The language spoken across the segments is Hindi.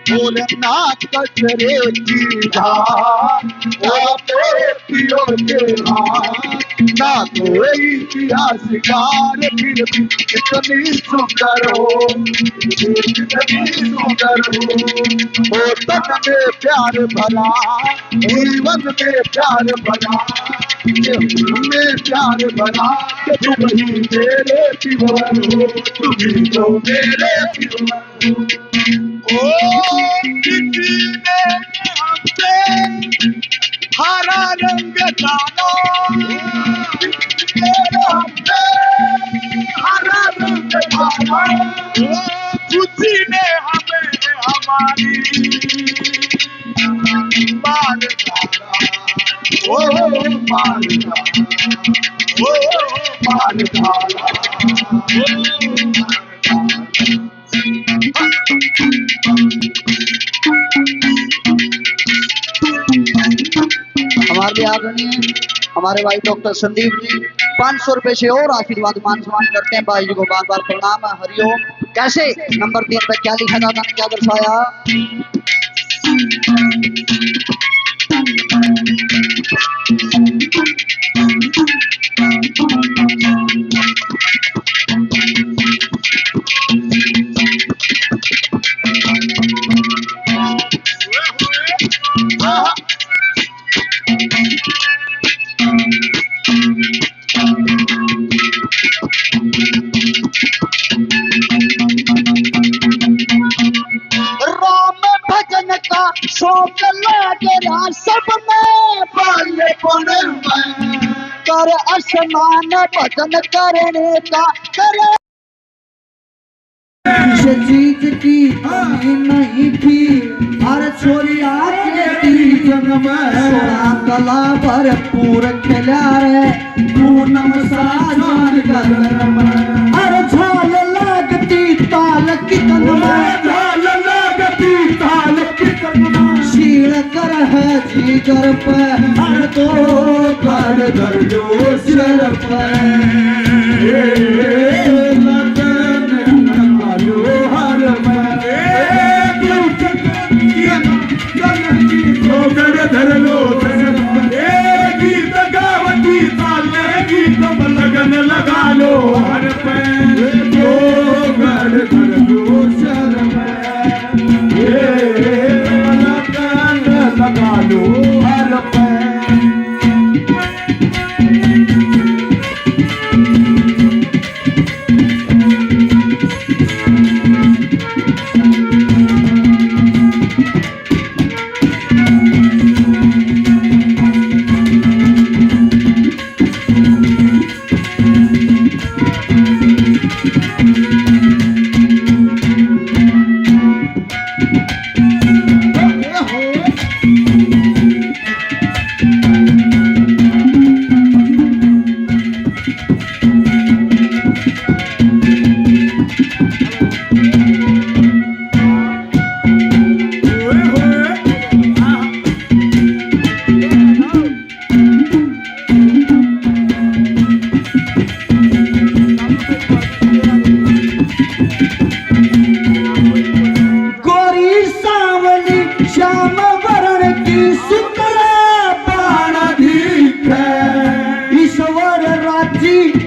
भोलेनाथ कचरे की पियो के ना कोई किया शिकार फिर भी कितनी सुंदर हो, कितनी सुंदर हो तन में प्यार भरा, जीवन में प्यार भरा, में प्यार भरा, तुम ही मेरे पिवर हो, तुम ही तो मेरे पिवर हो। ओ किसी ने हमसे हरा रंग डाला, हमसे हरा रंग डाला, खुशी ने हमें हमारी मान डाला, ओ मान डाला, ओ मान डाला। हमारे आदरणीय हमारे भाई डॉक्टर संदीप जी 500 रुपए से और आशीर्वाद मान सम्मान करते हैं। भाई जी को बार बार प्रणाम है। हरिओम। कैसे नंबर 3 पे क्या लिखा दादा ने क्या दर्शाया? शौक लागरा सब में बालेपन में कर असमान भजन करने का करे। इस चीज की कमी नहीं थी हर छोरिया के जन्म सोना कला भरपूर खिला रे पूनम साजन गगन में हर झाल लगती ताल की तन में, झाल लगती ताल की तन में शील कर है जीगर पे हर तो कर दर जो सिर पे धर लो गीत गावती ताले गीत लगन लगा लो हर पे जो घर घर जो सर लगन लगा लो हर पे।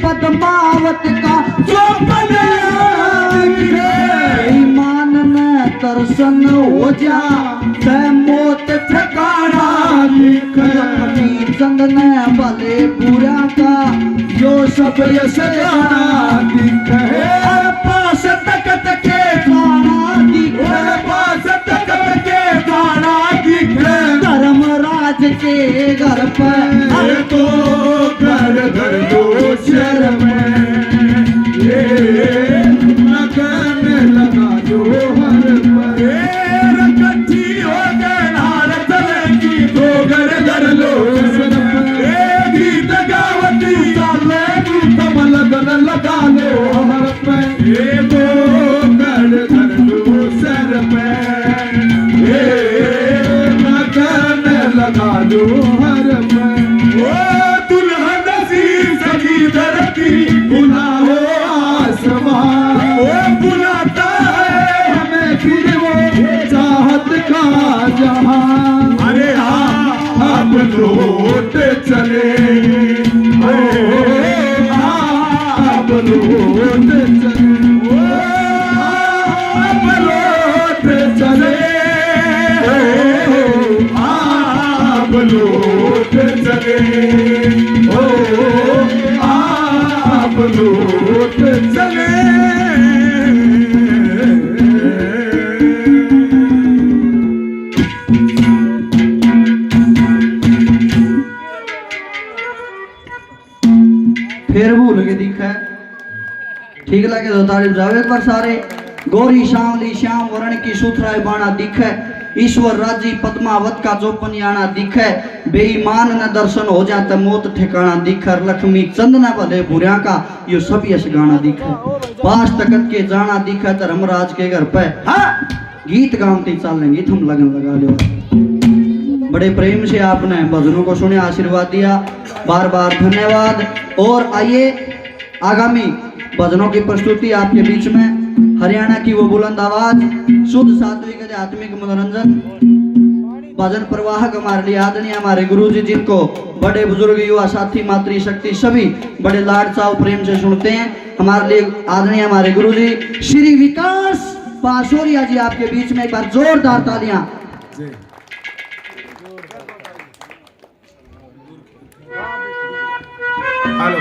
पद्मावत का जो ईमान में दर्शन हो जा मौत ठिकाना दिखे चंद ने भले बुरा का जो सब यश गाना दिखे पास तकत के गाना दिखे पास तकत के गाना दिखे धर्मराज के घर पर तो घर घर दो शर में लगन लगा दो हर पर रखी हो गए नार चलेगी तो घर घर लो गीत गावती चाले तम लगन लगा लो हर पे तो घर घर दो शर मनोहर में ओ दुल्हन सी सजी धरती बुलाओ आसमां ओ बुलाता है हमें फिर वो चाहत का जहां अरे हाँ अब लौट चले अब लौट चले अब लौट चले अब लौट चले अब लौट चले फिर भूल के दिखा ठीक लगे तो तारीफ जाओ एक बार सारे। गोरी शामली श्याम वर्ण की सुथराई बाणा दिखे ईश्वर राजी पद्मावत का चौपनियाना दिखे बेईमान न दर्शन हो जाता मौत ठिकाना दिखे लक्ष्मी चंदना भले बुरिया का यो सब यश गाना दिखे पास तकत के जाना दिखे धर्मराज के घर पे हाँ गीत गाते चल गीत हम लगन लगा लो। बड़े प्रेम से आपने भजनों को सुने आशीर्वाद दिया बार बार धन्यवाद। और आइए आगामी भजनों की प्रस्तुति आपके बीच में हरियाणा की वो बुलंद आवाज शुद्ध सात्विक आध्यात्मिक मनोरंजन भजन प्रवाहक हमारे लिए आदरणीय हमारे गुरुजी जिनको बड़े बुजुर्ग युवा साथी मातृशक्ति सभी बड़े लाड चाव प्रेम से सुनते हैं हमारे लिए आदरणीय हमारे गुरुजी श्री विकास पासोरिया जी आपके बीच में एक बार जोरदार तालियां। हेलो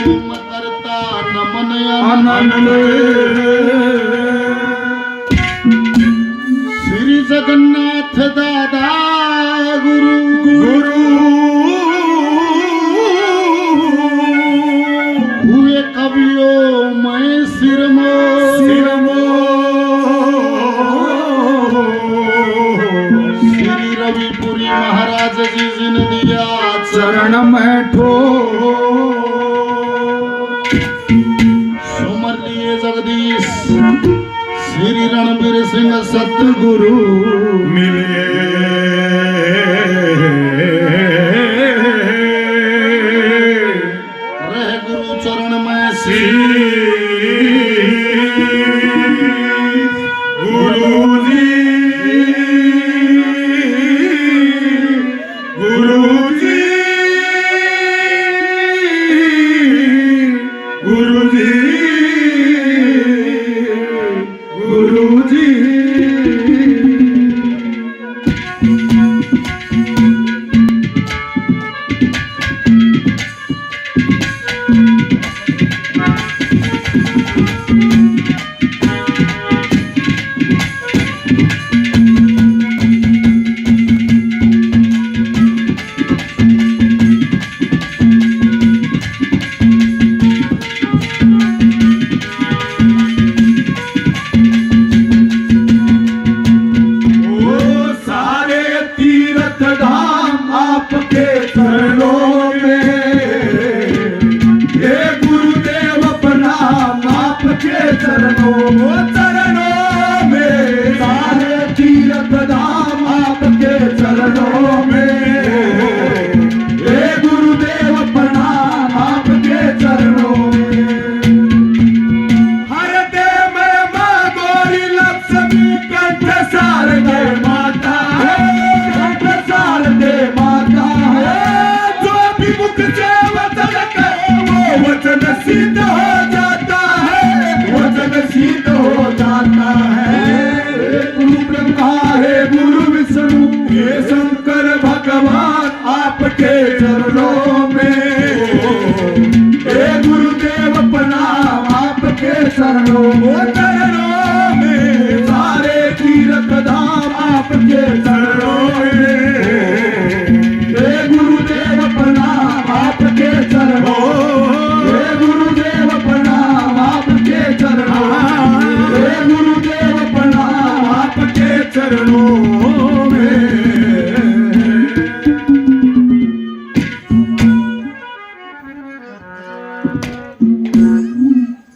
तुम करता नमन आनंद श्री जगन्नाथ दादा गुरु गुरु हुए कवियों मैं सिरमो श्री रविपुरी महाराज जी जिन दिया चरण में ठो सुमर लिए जगदीश श्री रणबीर सिंह सतगुरु मिलिए रह गुरु चरण में श्री गुरुजी गुरुजी गुरुजी गुरुजी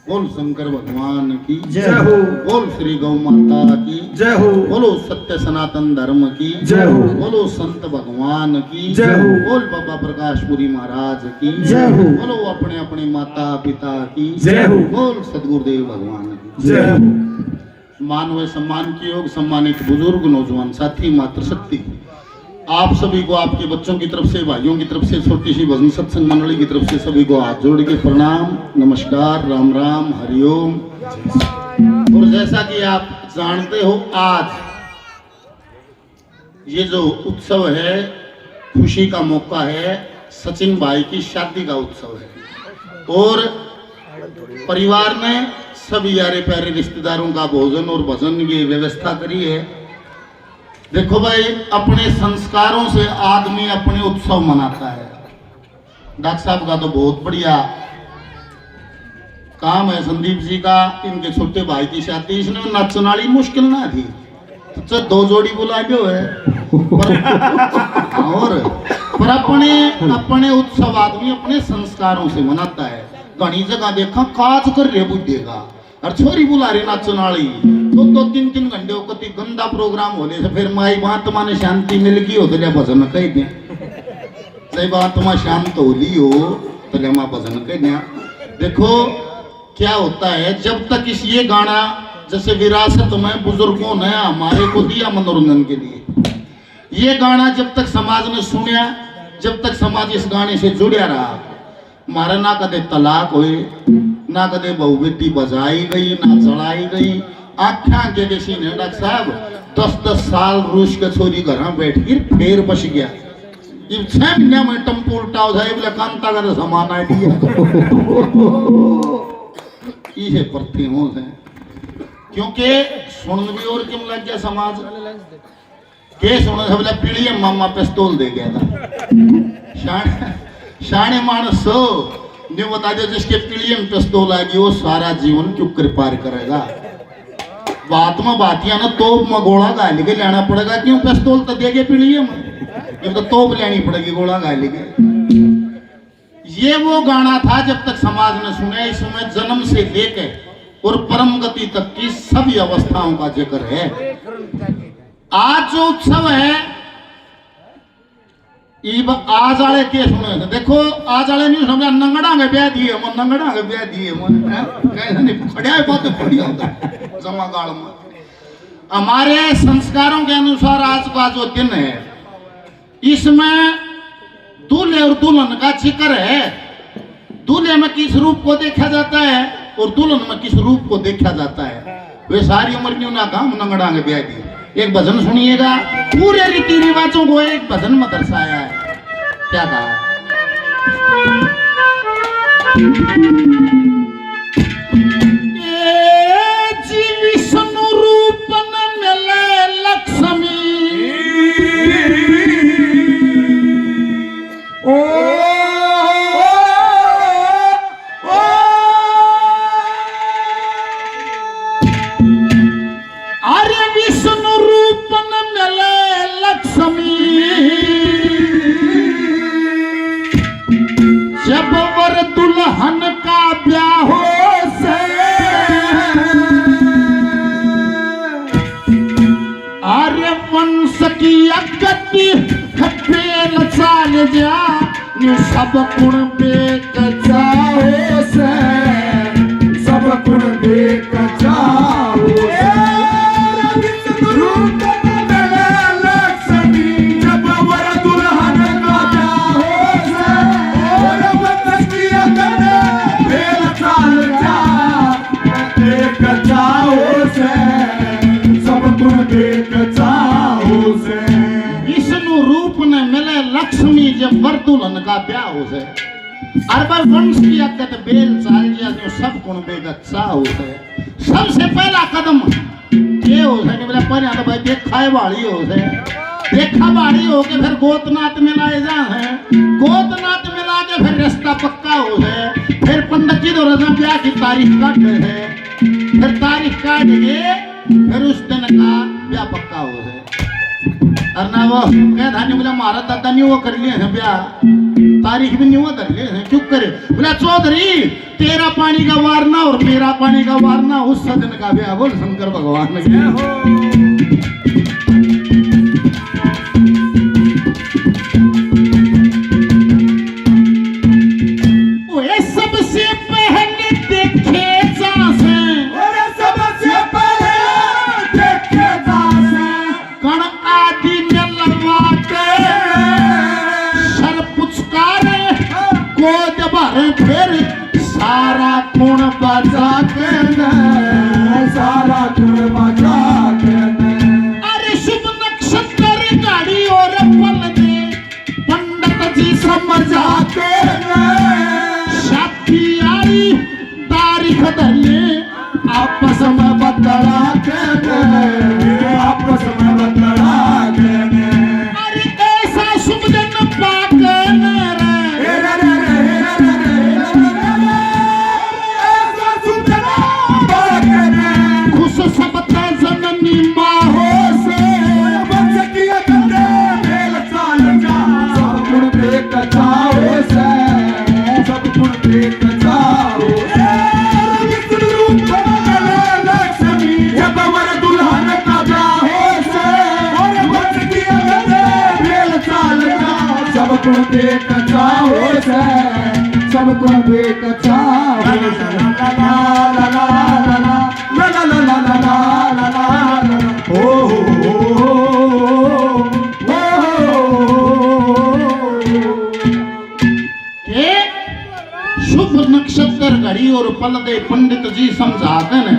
बोल शंकर भगवान की जय हो। बोल श्री गौ माता की जय हो। बोलो सत्य सनातन धर्म की जय हो। बोलो संत भगवान की जय हो। बोल बाबा प्रकाशपुरी महाराज की जय हो। बोलो अपने अपने माता पिता की जय हो। बोल सदगुरुदेव भगवान की जय हो। मान व सम्मान के योग सम्मानित बुजुर्ग नौजवान साथी मातृशक्ति आप सभी को आपके बच्चों की तरफ से भाइयों की तरफ से छोटी सी भजन सत्संग मंडली की तरफ से सभी को हाथ जोड़ के प्रणाम नमस्कार राम राम हरिओम। और जैसा कि आप जानते हो आज ये जो उत्सव है खुशी का मौका है सचिन भाई की शादी का उत्सव है और परिवार ने सभी यारे प्यारे रिश्तेदारों का भोजन और भजन की व्यवस्था करी है। देखो भाई अपने संस्कारों से आदमी अपने उत्सव मनाता है। डॉक्टर साहब का तो बहुत बढ़िया काम है संदीप जी का इनके छोटे भाई की शादी इसने नचनाली मुश्किल ना थी तो 2 जोड़ी बुला जो है पर अपने उत्सव आदमी अपने संस्कारों से मनाता है। घनी जगह देखा काज कर रहे बुझेगा और छोरी बुला रही नाचनाली तो 2-3 घंटे कति गंदा प्रोग्राम होने से फिर माई महात्मा ने शांति मिल गई हो तो भजन कह दे जब आत्मा शांत हो ली हो तो माँ भजन कह दिया। देखो क्या होता है जब तक इस ये गाना जैसे विरासत में बुजुर्गों ने हमारे को दिया मनोरंजन के लिए ये गाना जब तक समाज ने सुनिया जब तक समाज इस गाने से जुड़िया रहा मारा ना कदे तलाक हुए ना कदे बहु बेटी बजाई गई ना चढ़ाई गई आख्या के देसी ने डॉक्टर साहब 10-10 साल रूस के छोरी घर बैठ कर फिर बस गया ये 6 महीने में टम्पू उल्टा हो जाए बोले कांता का सामान आई दिया इसे प्रति हो से क्योंकि सुन भी और क्यों लग गया समाज के सुन से बोले पीढ़ी मामा पिस्तौल दे गया था शाणे मानस ने बता दो जिसके पीढ़ी में पिस्तौल आएगी वो सारा जीवन चुप कर पार करेगा बात में बातियां ना तोप में गोला गाली के लेना पड़ेगा क्यों पिस्तौल तो देगे पीढ़ी में ये तो तोप लेनी पड़ेगी गोला गाली के ये वो गाना था जब तक समाज ने सुने इसमें जन्म से लेके और परम गति तक की सभी अवस्थाओं का जिक्र है आज जो उत्सव है आज वाले के सुने देखो आज वाले नहीं समझा नंगड़ा के ब्याह दिए मन नंगड़ा के ब्याह दिए मन कैसे नहीं खड़ा है बहुत बढ़िया होता है जमा काल में हमारे संस्कारों के अनुसार आज का जो दिन है इसमें दूल्हे और दुल्हन का जिक्र है दूल्हे में किस रूप को देखा जाता है और दुल्हन में किस रूप को देखा जाता है वे सारी उम्र क्यों ना काम नंगड़ा के ब्याह दिए एक भजन सुनिएगा पूरे रीति रिवाजों को एक भजन में दर्शाया है क्या कहा विष्णु रूप न मिले लक्ष्मी अरे विष्णु रूप न मिले लक्ष्मी जब वर दुल्हन का ब्याह हो से आर्य वंश की अगति खपेल चाल जा सब गुण बेक जाओ से सब गुण देख जाओ रूप मिले लक्ष्मी जब वर दुल्हन का ब्याह हो से और वंश की अगति बेल चाल जा देख जाओ से सब गुण देख जाओ से विष्णु रूप ने मिले लक्ष्मी जब वर दुल्हन का ब्याह हो से अरबर वंश की अगत बेल चाल जा जो सब गुण बेगत सा हो से सबसे पहला कदम ये हो से बोला पर तो भाई देखा वाली हो से देखा वाली हो के फिर गोतनाथ मिलाए जा है गोतनाथ मिला के फिर रिश्ता पक्का हो से फिर पंडित जी तो रजा ब्याह की तारीख काटे है फिर तारीख काट के फिर उस दिन का ब्याह पक्का हो है और ना वो कह धानी बोला मारा दादा नहीं वो कर लिए हैं ब्याह तारीख भी नहीं वो कर लिए हैं चुप करे बोला चौधरी तेरा पानी का वारना और मेरा पानी का वारना उस दिन का ब्याह बोल शंकर भगवान ने सबसे पहले देखे कण आदि गोद भर फिर सारा गुण बचा के सारा गुण बचा के अरे शुभ नक्षत्र गाड़ी और पल दे पंडित जी समझा के शादी आई तारीख धरले आपस में बतला के आपस में बतला के अरे ऐसा शुभ दिन पाके सबको देख जाओ शुभ नक्षत्र घड़ी और पल दे पंडित जी समझाते ने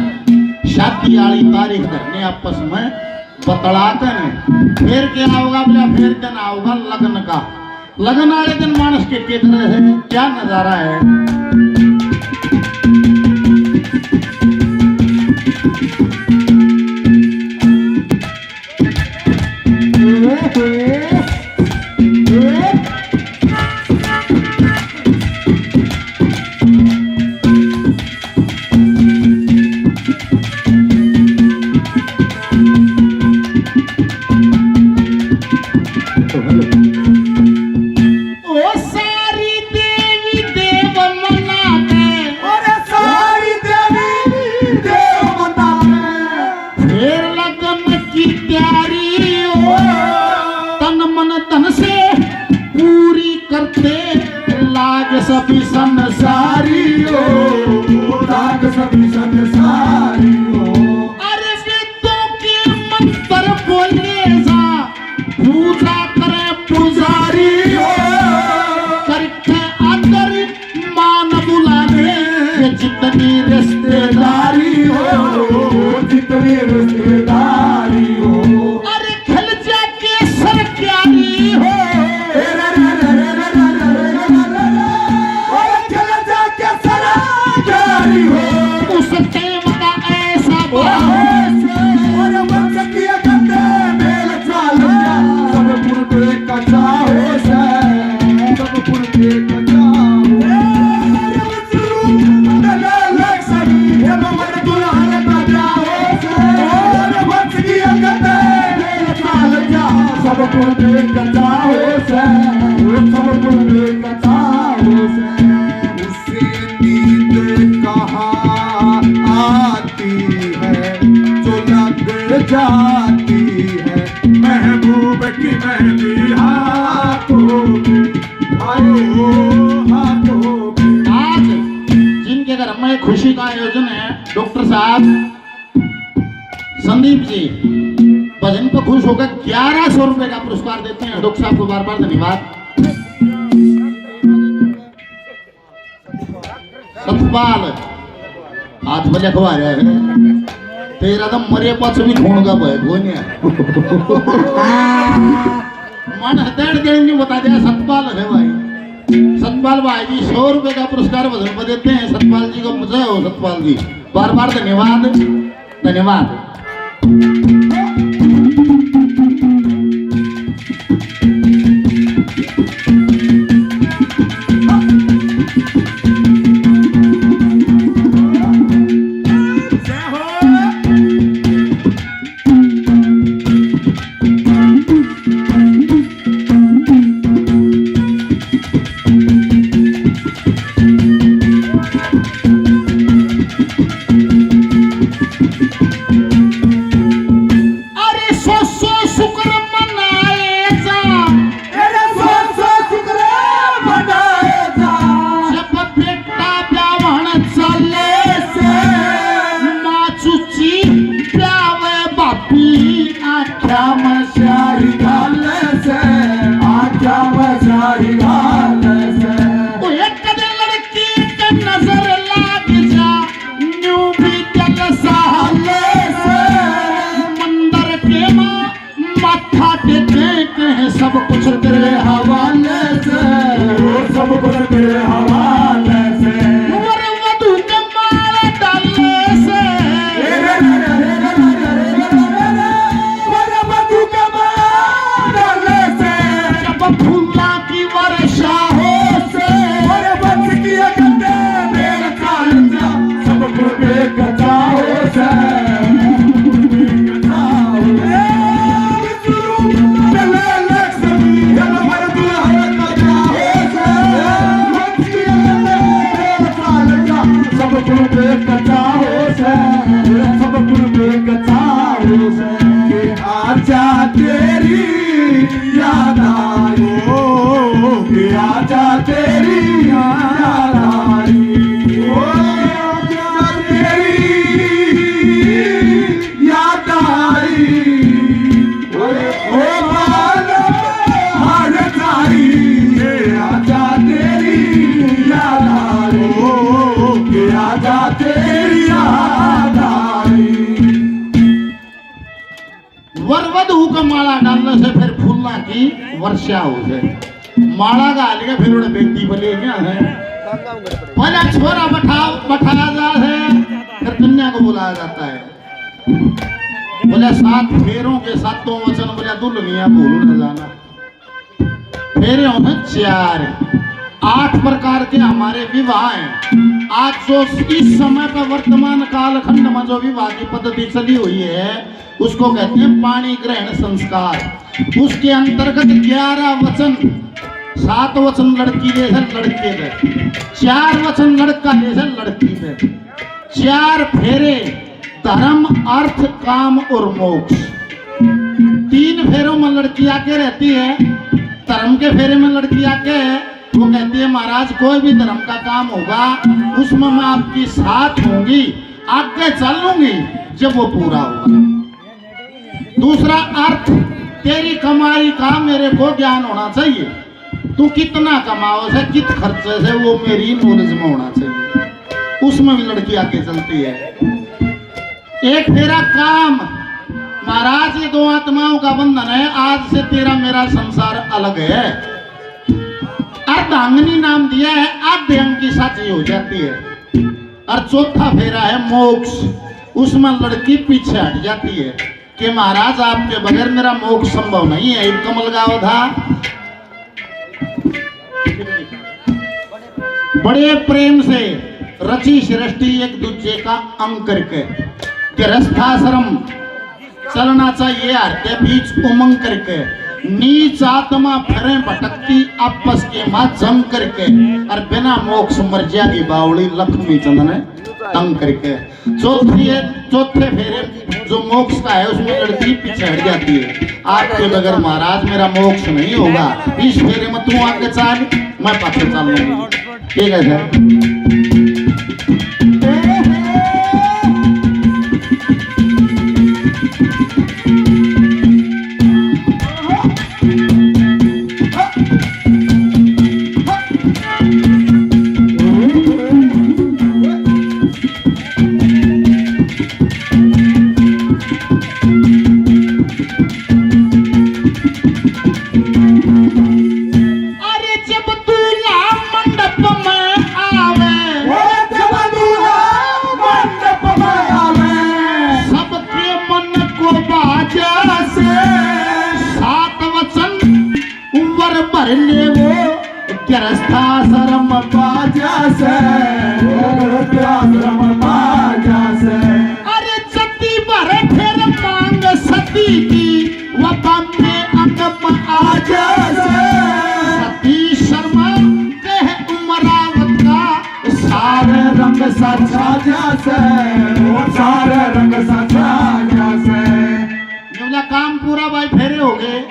शादी वाली तारीख धरने आपस में बतलाते ने फिर क्या होगा बोला फिर दिन आओगा लग्न का लगन वाले दिन मानस के तरह है, क्या नजारा है। ओ सारी देवी देव मनाते, अरे सारी देवी देव मनाते, फिर लगन की तैयारी हो, तन मन धन से पूरी करते, लाग सभी संसारी हो। लाग सभी संसारी हो। अरे वेदों के मंत्र बोले जा, पूजा करे पुजारी हो, करके आदर मान बुलाने, ये जितनी रिश्तेदारी हो। जितनी रिश्तेदारी हो। अरे खिल जाके सरकारी हो, चल जाके सरकारी हो। उस टाइम का ऐसा और वंश की गंदे मेल चाल जा, सब पुरबे कचा हो से, सब पुरबे कचा हो। अरे वंशरूप बदले लक्ष्मी, ये ममर दुल्हन कचा हो से, और वंश की गंदे मेल चाल जा, सब पुरबे कचा हो से, सब पुरबे कचा हो से। उससे नींद कहाँ आती है, जो लग जाती है महबूब की मेहंदी हाथों में, हाथों में। आज जिनके घर में खुशी का आयोजन है, डॉक्टर साहब संदीप जी भजन पर खुश होकर 1100 रुपए का पुरस्कार देते हैं। डॉक्टर साहब को बार बार धन्यवाद। सतपाल आज भले खवा रहे हैं, तेरा तो मरे पास भी खून का भय कोई मन हथेड़ के नहीं बता दिया। सतपाल है भाई, सतपाल भाई जी 100 रुपए का पुरस्कार भजन पर देते हैं। सतपाल जी को मुझे हो, सतपाल जी बार बार धन्यवाद, धन्यवाद। सब कुछ तेरे हवाले से, सब कुछ तेरे हवाले से। वर वधू के माला डालने से, वर वधू के माला डालने से, जब फूला की वर्षा हो से, और वंश की गंदे मेल चाल जा, सब पुरबे कचा हो से, आजा तेरी याद आयो, आजा तेरी याद आई, आजा तेरी याद आई, ओ बाला हार जाई, आजा तेरी याद आई, आजा तेरी याद आई। वर वधू का माला डालने से फिर फूलना की वर्षा हो जाए। माला गा लेगा फिर उन्हें बेटी बोले क्या है पहला छोरा बैठाया जाता है फिर कन्या को बुलाया जाता है बोले 7 फेरों के 7 वचन बोले दुल्हनिया भूल न जाना फेरे होने 4 8 प्रकार के हमारे विवाह हैं। आज जो इस समय पर वर्तमान कालखंड में जो विवाह की पद्धति चली हुई है उसको कहते हैं पाणी ग्रहण संस्कार। उसके अंतर्गत 11 वचन 7 वचन लड़की दे है लड़के दे 4 वचन लड़का दे है लड़की दे 4 फेरे धर्म अर्थ काम और मोक्ष। 3 फेरों में लड़की आके रहती है। धर्म के फेरे में लड़की आके वो कहती है महाराज कोई भी धर्म का काम होगा उसमें मैं आपकी साथ होंगी आगे चल लूंगी जब वो पूरा होगा। दूसरा अर्थ तेरी कमाई का मेरे को ज्ञान होना चाहिए। तू कितना कमाओ से कित खर्चे से वो मेरी नॉलेज में होना चाहिए। उसमें भी लड़की आगे चलती है। एक फेरा काम महाराज ये 2 आत्माओं का बंधन है आज से तेरा मेरा संसार अलग है। अर्धांगिनी नाम दिया है आधे अंग की साथी हो जाती है। और चौथा फेरा है मोक्ष। उसमें लड़की पीछे हट जाती है कि महाराज आपके बगैर मेरा मोक्ष संभव नहीं है। कमल गाँव था बड़े प्रेम से रची सृष्टि एक दूसरे का अंग करके गृहस्थाश्रम चलना चाहिए हर के बीच उमंग करके नीच आत्मा फिरे भटकती आपस के मां जम करके और बिना मोक्ष मर जाएगी बावड़ी लक्ष्मी चंदन तंग करके। चौथे फेरे जो मोक्ष का है उसमें लड़की पीछे हट जाती है। आपके बगैर महाराज मेरा मोक्ष नहीं होगा इस फेरे में तू आगे चल मैं पाछे चल लूंगी। ठीक है सर। गृहस्थाश्रम बाजा से अरे सती भरे फिर मांग सती की वफा में अंगम आजा से सती शर्मा कह उमरावत का सारे रंग सचा से सारे रंग सचा से काम पूरा भाई फेरे हो गए।